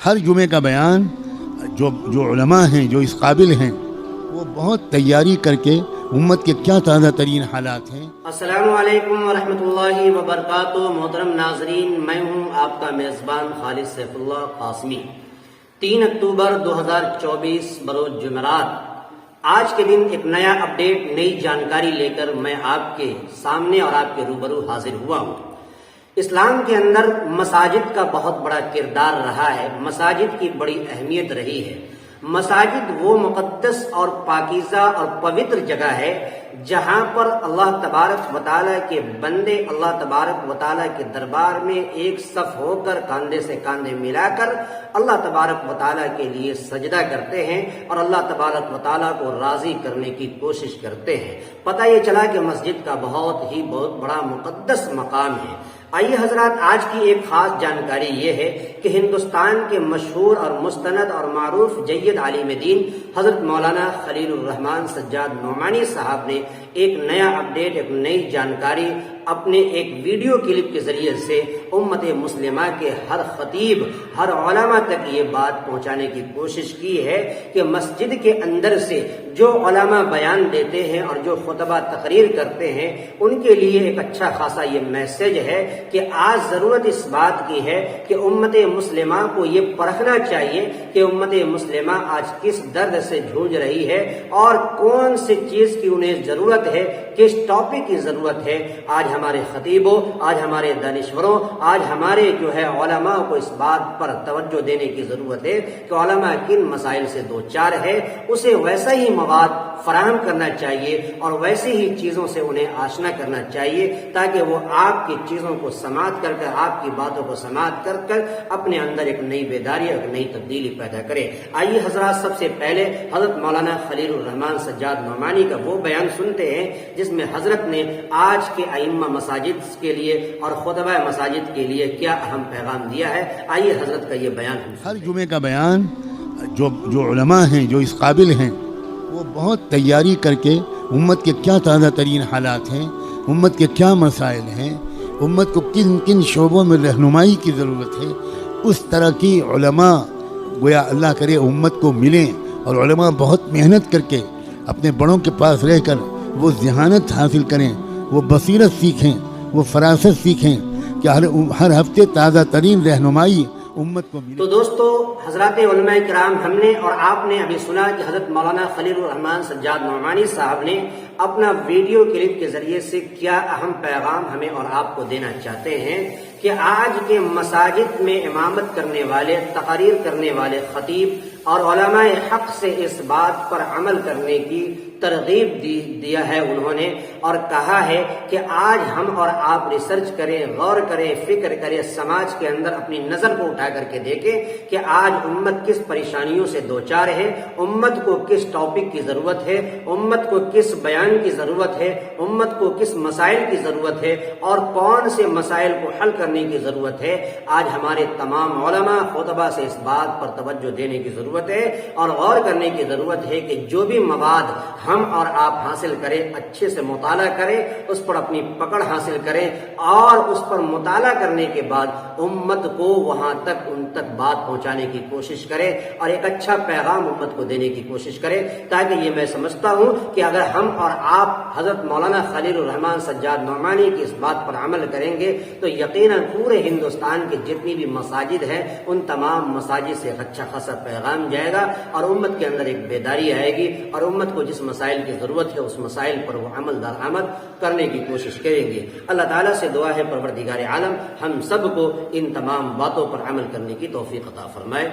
ہر جمعے کا بیان جو علماء ہیں، جو اس قابل ہیں، وہ بہت تیاری کر کے امت کے کیا تازہ ترین حالات ہیں۔ السلام علیکم ورحمۃ اللہ وبرکاتہ۔ محترم ناظرین، میں ہوں آپ کا میزبان خالد سیف اللہ قاسمی۔ 3 اکتوبر 2024 بروز جمعرات، آج کے دن ایک نیا اپڈیٹ، نئی جانکاری لے کر میں آپ کے سامنے اور آپ کے روبرو حاضر ہوا ہوں۔ اسلام کے اندر مساجد کا بہت بڑا کردار رہا ہے، مساجد کی بڑی اہمیت رہی ہے۔ مساجد وہ مقدس اور پاکیزہ اور پوتر جگہ ہے جہاں پر اللہ تبارک و تعالیٰ کے بندے اللہ تبارک و تعالیٰ کے دربار میں ایک صف ہو کر کاندھے سے کاندھے ملا کر اللہ تبارک و تعالیٰ کے لیے سجدہ کرتے ہیں اور اللہ تبارک و تعالیٰ کو راضی کرنے کی کوشش کرتے ہیں۔ پتہ یہ چلا کہ مسجد کا بہت بڑا مقدس مقام ہے۔ آئیے حضرات، آج کی ایک خاص جانکاری یہ ہے کہ ہندوستان کے مشہور اور مستند اور معروف جید عالم دین حضرت مولانا خلیل الرحمان سجاد نعمانی صاحب نے ایک نیا اپڈیٹ، ایک نئی جانکاری اپنے ایک ویڈیو کلپ کے ذریعے سے امت مسلمہ کے ہر خطیب، ہر علماء تک یہ بات پہنچانے کی کوشش کی ہے کہ مسجد کے اندر سے جو علماء بیان دیتے ہیں اور جو خطبہ تقریر کرتے ہیں، ان کے لیے ایک اچھا خاصا یہ میسج ہے کہ آج ضرورت اس بات کی ہے کہ امت مسلمہ کو یہ پرکھنا چاہیے کہ امت مسلمہ آج کس درد سے جھوج رہی ہے اور کون سی چیز کی انہیں ضرورت ہے، کس ٹاپک کی ضرورت ہے۔ آج ہمارے خطیبوں، آج ہمارے دانشوروں، آج ہمارے علماء کو اس بات پر توجہ دینے کی ضرورت ہے کہ علماء کن مسائل سے دوچار ہے، اسے ویسا ہی مواد فراہم کرنا چاہیے اور ویسی ہی چیزوں سے انہیں آشنا کرنا چاہیے تاکہ وہ آپ کی چیزوں کو سماعت کر کر، آپ کی باتوں کو سماعت کر کر اپنے اندر ایک نئی بیداری، ایک نئی تبدیلی پیدا کرے۔ آئیے حضرات، سب سے پہلے حضرت مولانا خلیل الرحمان سجاد نعمانی کا وہ بیان سنتے ہیں جس میں حضرت نے آج کے ائمہ مساجد کے لیے اور خطبہ مساجد کے لیے کیا اہم پیغام دیا ہے۔ آئیے حضرت کا یہ بیان۔ ہر جمعے کا بیان جو علماء ہیں، جو اس قابل ہیں، وہ بہت تیاری کر کے امت کے کیا تازہ ترین حالات ہیں، امت کے کیا مسائل ہیں، امت کو کن کن شعبوں میں رہنمائی کی ضرورت ہے، اس طرح کی علماء گویا اللہ کرے امت کو ملیں اور علماء بہت محنت کر کے اپنے بڑوں کے پاس رہ کر وہ ذہانت حاصل کریں، وہ بصیرت سیکھیں، وہ فراست سیکھیں کہ ہر ہفتے تازہ ترین رہنمائی امت کو ملے۔ تو دوستو، حضرات علماء کرام، ہم نے اور آپ نے ابھی سنا کہ حضرت مولانا خلیل الرحمان سجاد نعمانی صاحب نے اپنا ویڈیو کلپ کے ذریعے سے کیا اہم پیغام ہمیں اور آپ کو دینا چاہتے ہیں کہ آج کے مساجد میں امامت کرنے والے، تقریر کرنے والے خطیب اور علماء حق سے اس بات پر عمل کرنے کی ترغیب دیا ہے انہوں نے، اور کہا ہے کہ آج ہم اور آپ ریسرچ کریں، غور کریں، فکر کریں، سماج کے اندر اپنی نظر کو اٹھا کر کے دیکھیں کہ آج امت کس پریشانیوں سے دوچار ہے، امت کو کس ٹاپک کی ضرورت ہے، امت کو کس بیان کی ضرورت ہے، امت کو کس مسائل کی ضرورت ہے اور کون سے مسائل کو حل کرنے کی ضرورت ہے۔ آج ہمارے تمام علماء خطبہ سے اس بات پر توجہ دینے کی ضرورت ہے اور غور کرنے کی ضرورت ہے کہ جو بھی مواد ہم اور آپ حاصل کریں، اچھے سے مطالعہ کریں، اس پر اپنی پکڑ حاصل کریں اور اس پر مطالعہ کرنے کے بعد امت کو وہاں تک، ان تک بات پہنچانے کی کوشش کریں اور ایک اچھا پیغام امت کو دینے کی کوشش کریں، تاکہ یہ میں سمجھتا ہوں کہ اگر ہم اور آپ حضرت مولانا خلیل الرحمان سجاد نعمانی کی اس بات پر عمل کریں گے تو یقیناً پورے ہندوستان کے جتنی بھی مساجد ہیں ان تمام مساجد سے ایک اچھا خاصا پیغام جائے گا اور امت کے اندر ایک بیداری آئے گی اور امت کو جس مسائل کی ضرورت ہے اس مسائل پر وہ عمل درآمد کرنے کی کوشش کریں گے۔ اللہ تعالیٰ سے دعا ہے پروردگار عالم ہم سب کو ان تمام باتوں پر عمل کرنے کی توفیق عطا فرمائے۔